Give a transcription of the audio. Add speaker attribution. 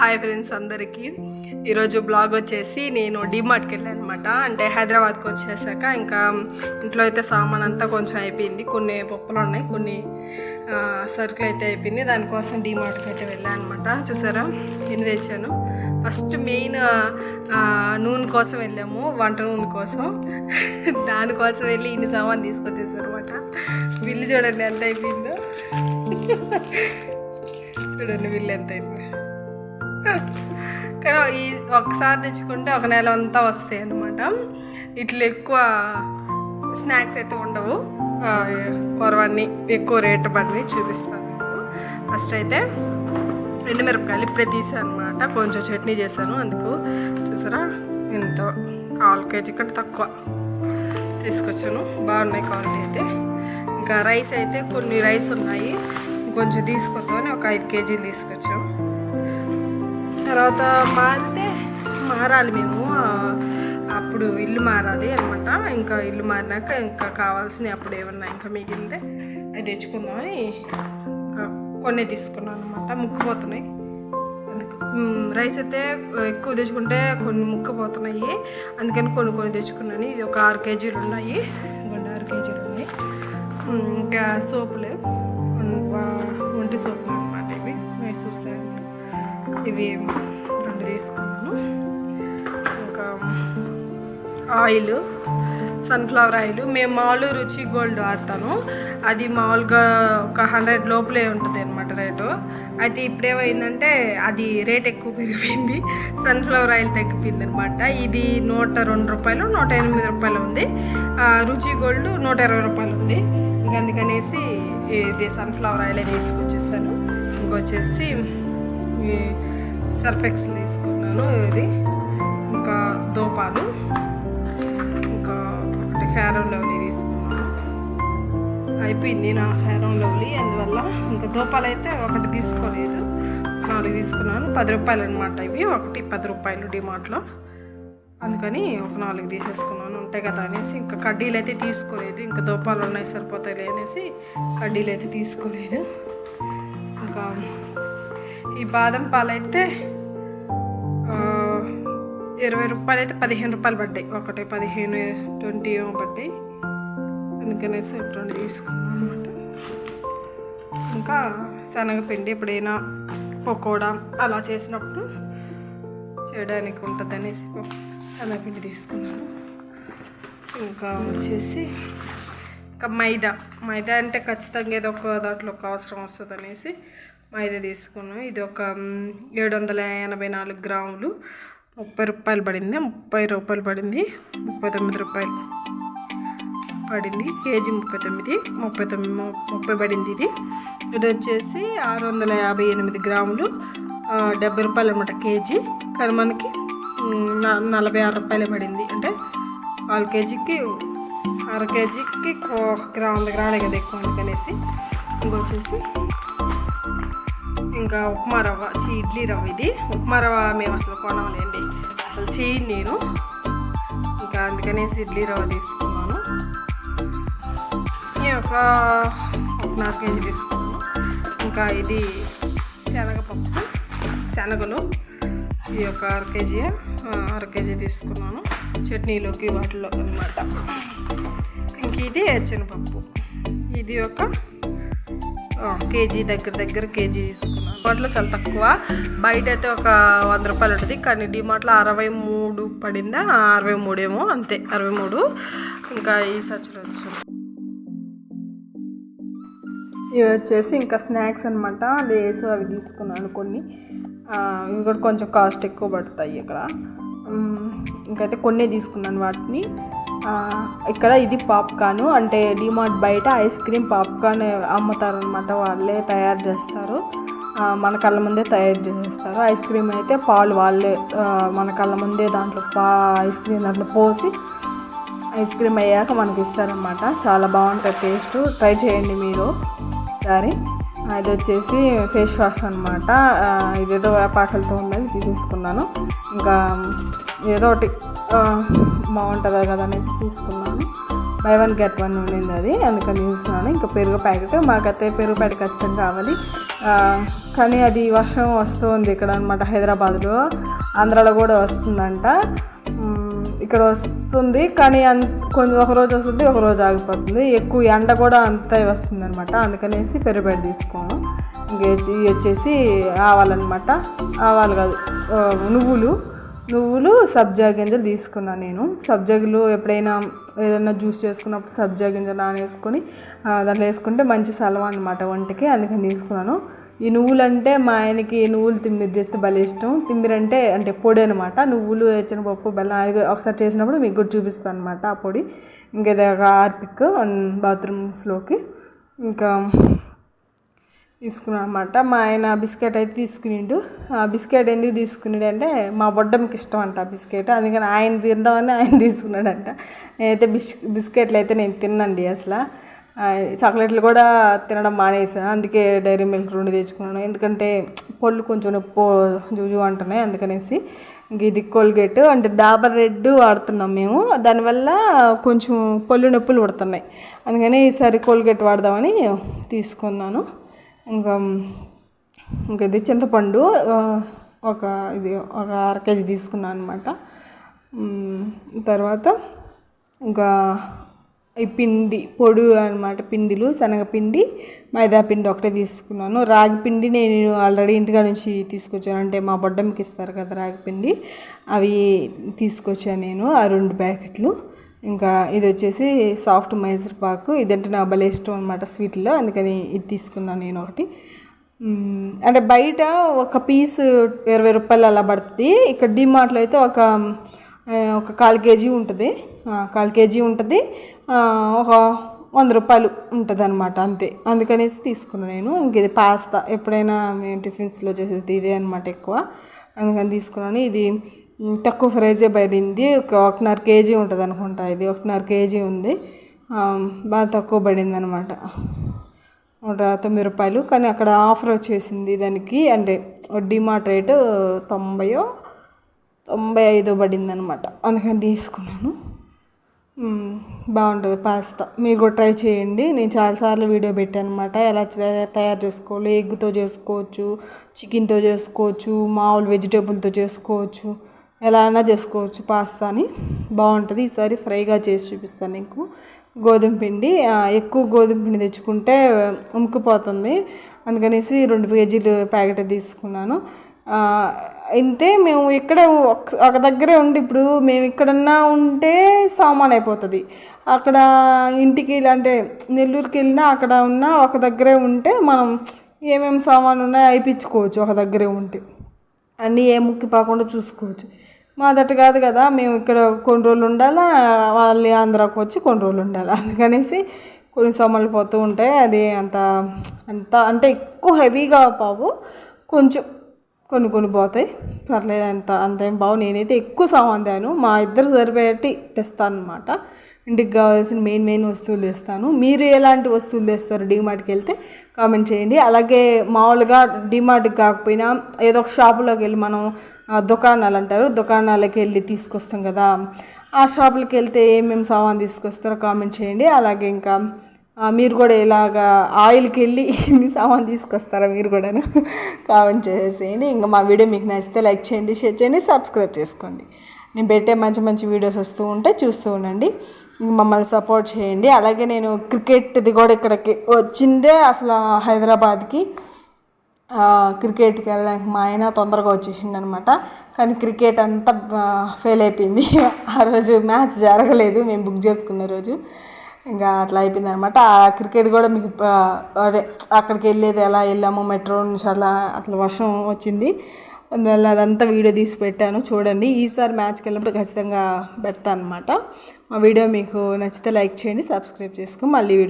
Speaker 1: Hi friends అందరికీ ఈరోజు blog వచ్చేసి నేను డిమార్ట్కి వెళ్ళాను అనమాట. అంటే హైదరాబాద్కి వచ్చేసాక ఇంకా ఇంట్లో అయితే సామాన్ అంతా కొంచెం అయిపోయింది. కొన్ని పప్పులు ఉన్నాయి, కొన్ని సరుకులు అయితే అయిపోయింది. దానికోసం డిమార్ట్కి అయితే వెళ్ళాను అనమాట. చూసారా ఎన్ని తెచ్చాను. ఫస్ట్ మెయిన్ నూనె కోసం వెళ్ళాము, వంట నూనె కోసం. దానికోసం వెళ్ళి ఇన్ని సామాన్ తీసుకొచ్చేసారు అనమాట. బిల్లు చూడండి ఎంత అయిపోయిందో. చూడండి బిల్లు ఎంత అయింది. కానీ ఈ ఒకసారి తెచ్చుకుంటే ఒక నెల అంతా వస్తాయి అన్నమాట. ఇట్లా ఎక్కువ స్నాక్స్ అయితే ఉండవు, కొరవన్నీ ఎక్కువ రేటు పడినవి చూపిస్తాను మీకు. ఫస్ట్ అయితే ఎండుమిరపకాయలు ఇప్పుడే తీసాను అనమాట. కొంచెం చట్నీ చేశాను, అందుకు చూసారా ఇంత 1/4 కేజీ కంటే తక్కువ తీసుకొచ్చాను. బాగున్నాయి క్వాలిటీ అయితే. ఇంకా రైస్ అయితే కొన్ని రైస్ ఉన్నాయి, కొంచెం తీసుకొద్దామని ఒక 5 కేజీలు తీసుకొచ్చాము. తర్వాత మారాలి మేము, అప్పుడు ఇల్లు మారాలి అనమాట. ఇంకా ఇల్లు మారినాక ఇంకా కావాల్సినవి అప్పుడు ఏమన్నా ఇంకా మిగిలితే అది తెచ్చుకుందామని ఇంకా కొన్ని తీసుకున్నాను అనమాట. ముక్కిపోతున్నాయి, అందుకు రైస్ అయితే ఎక్కువ తెచ్చుకుంటే కొన్ని ముక్కిపోతున్నాయి, అందుకని కొన్ని తెచ్చుకున్నాను. ఇది ఒక 6 కేజీలు ఉన్నాయి, 6 కేజీలు ఉన్నాయి. ఇంకా సోపులు, ఒంటి సోపులు అనమాట. ఇవి మైసూర్ శాండ్, ఇవి 2 తీసుకున్నాను. ఇంకా ఆయిల్, సన్ఫ్లవర్ ఆయిల్. మేము మామూలు రుచి గోల్డ్ వాడతాను, అది మామూలుగా ఒక 100 లోపలే ఉంటుంది అనమాట రేటు. అయితే ఇప్పుడేమైందంటే అది రేట్ ఎక్కువ పెరిగిపోయింది, సన్ఫ్లవర్ ఆయిల్ తగ్గిపోయింది అనమాట. ఇది 102 రూపాయలు, 108 రూపాయలు ఉంది. రుచి గోల్డ్ 120 రూపాయలు ఉంది. ఇంకా అందుకనేసి ఇది సన్ఫ్లవర్ ఆయిలే తీసుకొచ్చేసాను. ఇంకొచ్చేసి సర్ఫెక్స్ తీసుకున్నాను ఇది. ఇంకా దోపాలు, ఇంకా ఒకటి ఫెయిర్ అండ్ లవ్లీ తీసుకున్నాను. అయిపోయింది నా ఫెయిర్ అండ్ లవ్లీ, అందువల్ల ఇంకా దోపాలు అయితే ఒకటి తీసుకోలేదు, 4 తీసుకున్నాను. 10 రూపాయలు అనమాట ఇవి, ఒకటి 10 రూపాయలు డిమార్ట్లో. అందుకని ఒక 4 తీసేసుకున్నాను, ఉంటాయి కదా అనేసి. ఇంకా కడ్డీలు అయితే తీసుకోలేదు, ఇంకా దోపాలు ఉన్నాయి సరిపోతాయి అనేసి కడ్డీలు అయితే తీసుకోలేదు. ఇంకా ఈ బాదం పాలు అయితే 20 రూపాయలు అయితే 15 రూపాయలు పడ్డాయి, ఒకటి 15, 20 ఏమో పడ్డాయి. అందుకనేసి 2 తీసుకున్నాను అనమాట. ఇంకా శనగపిండి ఎప్పుడైనా పకోడా అలా చేసినప్పుడు చేయడానికి ఉంటుంది అనేసి శనగపిండి తీసుకున్నాను. ఇంకా వచ్చేసి ఇంకా మైదా అంటే ఖచ్చితంగా ఏదో ఒక దాంట్లో ఒక అవసరం వస్తుంది అనేసి మైదా తీసుకున్నాను. ఇది ఒక 784 గ్రాములు, 30 రూపాయలు పడింది. 30 రూపాయలు పడింది, 39 రూపాయలు పడింది. కేజీ 30 పడింది. ఇది వచ్చేసి 658 గ్రాములు, 70 రూపాయలు అనమాట కేజీ. కానీ మనకి 46 రూపాయలే పడింది. అంటే 1/4 కేజీకి 1/2 కేజీకి 100 గ్రాములే కదా ఎక్కువ అందుకనేసి. ఇంకొచ్చేసి ఇంకా ఉప్మా రవ్వ, ఇడ్లీ రవ్వ. ఇది ఉప్మా రవ్వ మేము అసలు కొనలేండి, అసలు చేయను నేను. ఇంకా అందుకనేసి ఇడ్లీ రవ్వ తీసుకున్నాను. ఈ ఒక 1.5 కేజీ తీసుకున్నాను. ఇంకా ఇది శనగలు, ఇది ఒక 1/2 కేజీ తీసుకున్నాను. చట్నీలోకి వాటిలో అనమాట. ఇంక ఇది శనగపప్పు, ఇది ఒక కేజీ దగ్గర కేజీ తీసుకున్నాను. వాటిలో చాలా తక్కువ, బయట అయితే ఒక 100 రూపాయలు ఉంటుంది, కానీ డిమార్ట్లో 63 పడిందా, 63 ఏమో అంతే, 63. ఇంకా ఈ సచ్చులు ఇవి వచ్చేసి ఇంకా స్నాక్స్ అనమాట. లేసు అవి తీసుకున్నాను కొన్ని. ఇవి కూడా కొంచెం కాస్ట్ ఎక్కువ పడతాయి ఇక్కడ. ఇంకైతే కొన్ని తీసుకున్నాను వాటిని. ఇక్కడ ఇది పాప్కార్న్, అంటే డిమార్ట్ బయట ఐస్ క్రీమ్ పాప్కార్న్ అమ్ముతారనమాట. వాళ్ళే తయారు చేస్తారు, మన కళ్ళ ముందే తయారు చేసేస్తారు. ఐస్ క్రీమ్ అయితే పాలు వాళ్ళే మన కళ్ళ ముందే దాంట్లో ఐస్ క్రీమ్ దాంట్లో పోసి ఐస్ క్రీమ్ అయ్యాక మనకి ఇస్తారనమాట. చాలా బాగుంటుంది టేస్ట్, ట్రై చేయండి మీరు ఒకసారి. ఇది వచ్చేసి ఫేస్ వాష్ అనమాట. ఇదేదో వేపాకులతో ఉన్నది తీసేసుకున్నాను. ఇంకా ఏదో ఒకటి బాగుంటుంది కదా అనేసి తీసుకున్నాను. buy one get one ఉండింది అది, అందుకని తీసుకున్నాను. ఇంకా పెరుగు ప్యాకెట్, మాకైతే పెరుగు ప్యాకెట్ ఖచ్చితంగా కావాలి. కానీ అది వర్షం వస్తుంది ఇక్కడ అనమాట, హైదరాబాద్లో. ఆంధ్రాలో కూడా వస్తుందంట. ఇక్కడ వస్తుంది కానీ కొంచెం ఒకరోజు వస్తుంది, ఒకరోజు ఆగిపోతుంది. ఎక్కువ ఎండ కూడా అంతే వస్తుంది అనమాట. అందుకనేసి పెరుగుబడి తీసుకోను. ఇంక ఇవి వచ్చేసి ఆవాలన్నమాట. ఆవాలు కాదు, నువ్వులు సబ్జా గింజలు తీసుకున్నాను నేను. సబ్జాలు ఎప్పుడైనా ఏదైనా జ్యూస్ చేసుకున్నప్పుడు సబ్జా గింజలు నానేసుకొని దాంట్లో వేసుకుంటే మంచి సలవ అనమాట వంటకి, అందుకని తీసుకున్నాను. ఈ నువ్వులు అంటే మా ఆయనకి నువ్వులు తిమ్మిరి చేస్తే భలే ఇష్టం. తిమ్మిరి అంటే పొడి అనమాట. నువ్వులు శనగపప్పు బెల్లం అది ఒకసారి చేసినప్పుడు మీకు కూడా చూపిస్తాను అనమాట ఆ పొడి. ఇంకేదో హార్పిక్ బాత్రూమ్స్లోకి ఇంకా తీసుకున్నాను అనమాట. మా ఆయన బిస్కెట్ అయితే తీసుకునిండు. ఆ బిస్కెట్ ఎందుకు తీసుకున్నాడు అంటే మా బొడ్డమ్మకి ఇష్టం అంట ఆ బిస్కెట్, అందుకని ఆయన తిందామని ఆయన తీసుకున్నాడంట. నేనైతే బిస్కెట్లు అయితే నేను తిన్నండి అసలు. చాక్లెట్లు కూడా తినడం మానేసాను. అందుకే డైరీ మిల్క్ 2 తెచ్చుకున్నాను. ఎందుకంటే పళ్ళు కొంచెం నొప్పి జూజు అంటున్నాయి, అందుకనేసి. ఇంక ఇది కోల్గేట్ అంటే డాబర్ రెడ్ వాడుతున్నాం మేము, దానివల్ల కొంచెం పళ్ళు నొప్పులు పడుతున్నాయి. అందుకని ఈసారి కోల్గేట్ వాడదామని తీసుకున్నాను. ఇంకా ఇది చింతపండు ఒక 1/2 కేజీ తీసుకున్నాను అనమాట. తర్వాత ఇంకా ఈ పిండి పొడి అనమాట, పిండిలు శనగపిండి మైదా పిండి ఒకటే తీసుకున్నాను. రాగి పిండి నేను ఆల్రెడీ ఇంటికా నుంచి తీసుకొచ్చాను, అంటే మా బొడ్డమ్మకి ఇస్తారు కదా రాగి పిండి, అవి తీసుకొచ్చాను నేను ఆ 2 ప్యాకెట్లు. ఇంకా ఇది వచ్చేసి సాఫ్ట్ మైసూర్ పాకు, ఇదంటే నాకు భలే ఇష్టం అనమాట స్వీట్లో, అందుకని ఇది తీసుకున్నాను నేను ఒకటి. అంటే బయట ఒక పీస్ 20 రూపాయలు అలా పడుతుంది. ఇక్కడ డిమార్ట్లో అయితే ఒక 1/4 కేజీ ఉంటుంది, 1/4 కేజీ ఉంటుంది, ఒక 100 రూపాయలు ఉంటుంది అనమాట అంతే. అందుకనేసి తీసుకున్నాను నేను. ఇంక ఇది పాస్తా, ఎప్పుడైనా మేము టిఫిన్స్లో చేసేది ఇదే అనమాట ఎక్కువ, అందుకని తీసుకున్నాను. ఇది తక్కువ ప్రైజే పడింది, 1.5 కేజీ ఉంటుంది అనుకుంటా. ఇది 1.5 కేజీ ఉంది, బాగా తక్కువ పడింది అనమాట, 109 రూపాయలు. కానీ అక్కడ ఆఫర్ వచ్చేసింది దానికి, అంటే డిమార్ట్ రేటు 95 పడింది అనమాట, అందుకని తీసుకున్నాను. బాగుంటుంది పాస్తా, మీరు కూడా ట్రై చేయండి. నేను చాలాసార్లు వీడియో పెట్టాను అనమాట, ఎలా తయారు చేసుకోవాలి. ఎగ్తో చేసుకోవచ్చు, చికెన్తో చేసుకోవచ్చు, మామూలు వెజిటేబుల్తో చేసుకోవచ్చు, ఎలా అయినా చేసుకోవచ్చు పాస్తాని, బాగుంటుంది. ఈసారి ఫ్రైగా చేసి చూపిస్తాను నీకు. గోధుమ పిండి, ఎక్కువ గోధుమ పిండి తెచ్చుకుంటే ఉమ్ముకుపోతుంది, అందుకనేసి 2 కేజీలు ప్యాకెట్ తీసుకున్నాను. అంటే మేము ఇక్కడ ఒక దగ్గరే ఉండి, ఇప్పుడు మేము ఇక్కడన్నా ఉంటే సామాన్ అయిపోతుంది, అక్కడ ఇంటికి అంటే నెల్లూరుకి వెళ్ళినా అక్కడ ఉన్నా ఒక దగ్గరే ఉంటే మనం ఏమేమి సామాన్లు ఉన్నాయో అయిపించుకోవచ్చు. ఒక దగ్గరే ఉంటే అన్నీ ఏ ముక్కిపోకుండా చూసుకోవచ్చు. మాదట కాదు కదా, మేము ఇక్కడ కొన్ని రోజులు ఉండాలా, వాళ్ళు ఆంధ్రాకి వచ్చి కొన్ని రోజులు ఉండాలి, అందుకనేసి కొన్ని సామాన్లు పోతూ ఉంటాయి. అది అంత అంటే ఎక్కువ హెవీగా పావు, కొంచెం కొన్ని పోతాయి, పర్లేదు, అంతేం బావు. నేనైతే ఎక్కువ సామాన్ తేను, మా ఇద్దరు సరిపోయేటి తెస్తాను అనమాట. ఇంటికి కావాల్సిన మెయిన్ వస్తువులు తెస్తాను. మీరు ఎలాంటి వస్తువులు తెస్తారు డీమార్ట్కి వెళ్తే కామెంట్ చేయండి. అలాగే మామూలుగా డీమార్ట్కి కాకపోయినా ఏదో ఒక షాపులోకి వెళ్ళి, మనం దుకాణాలు అంటారు, దుకాణాలకి వెళ్ళి తీసుకొస్తాం కదా, ఆ షాపులకి వెళ్తే ఏమేమి సామాన్ తీసుకొస్తారో కామెంట్ చేయండి. అలాగే ఇంకా మీరు కూడా ఇలాగా ఆయిల్కి వెళ్ళి మీ సామాన్ తీసుకొస్తారా మీరు కూడా కామెంట్ చేసేయండి. ఇంకా మా వీడియో మీకు నచ్చితే లైక్ చేయండి, షేర్ చేయండి, సబ్స్క్రైబ్ చేసుకోండి. నేను పెట్టే మంచి వీడియోస్ వస్తూ ఉంటే చూస్తూ ఉండండి, మమ్మల్ని సపోర్ట్ చేయండి. అలాగే నేను క్రికెట్ది కూడా ఇక్కడికి వచ్చిందే అసలు హైదరాబాద్కి క్రికెట్కి వెళ్ళడానికి మా ఆయన తొందరగా వచ్చేసిండు అనమాట. కానీ క్రికెట్ అంతా ఫెయిల్ అయిపోయింది, ఆ రోజు మ్యాచ్ జరగలేదు మేము బుక్ చేసుకున్న రోజు. ఇంకా అట్లా అయిపోయింది అనమాట. ఆ క్రికెట్ కూడా మీకు అదే అక్కడికి వెళ్ళేది ఎలా వెళ్ళాము, మెట్రో నుంచి అట్లా వర్షం వచ్చింది, అందువల్ల అదంతా వీడియో తీసి పెట్టాను చూడండి. ఈసారి మ్యాచ్కి వెళ్ళినప్పుడు ఖచ్చితంగా పెడతాను అనమాట. మా వీడియో మీకు నచ్చితే లైక్ చేయండి, సబ్స్క్రైబ్ చేసుకో. మళ్ళీ వీడియో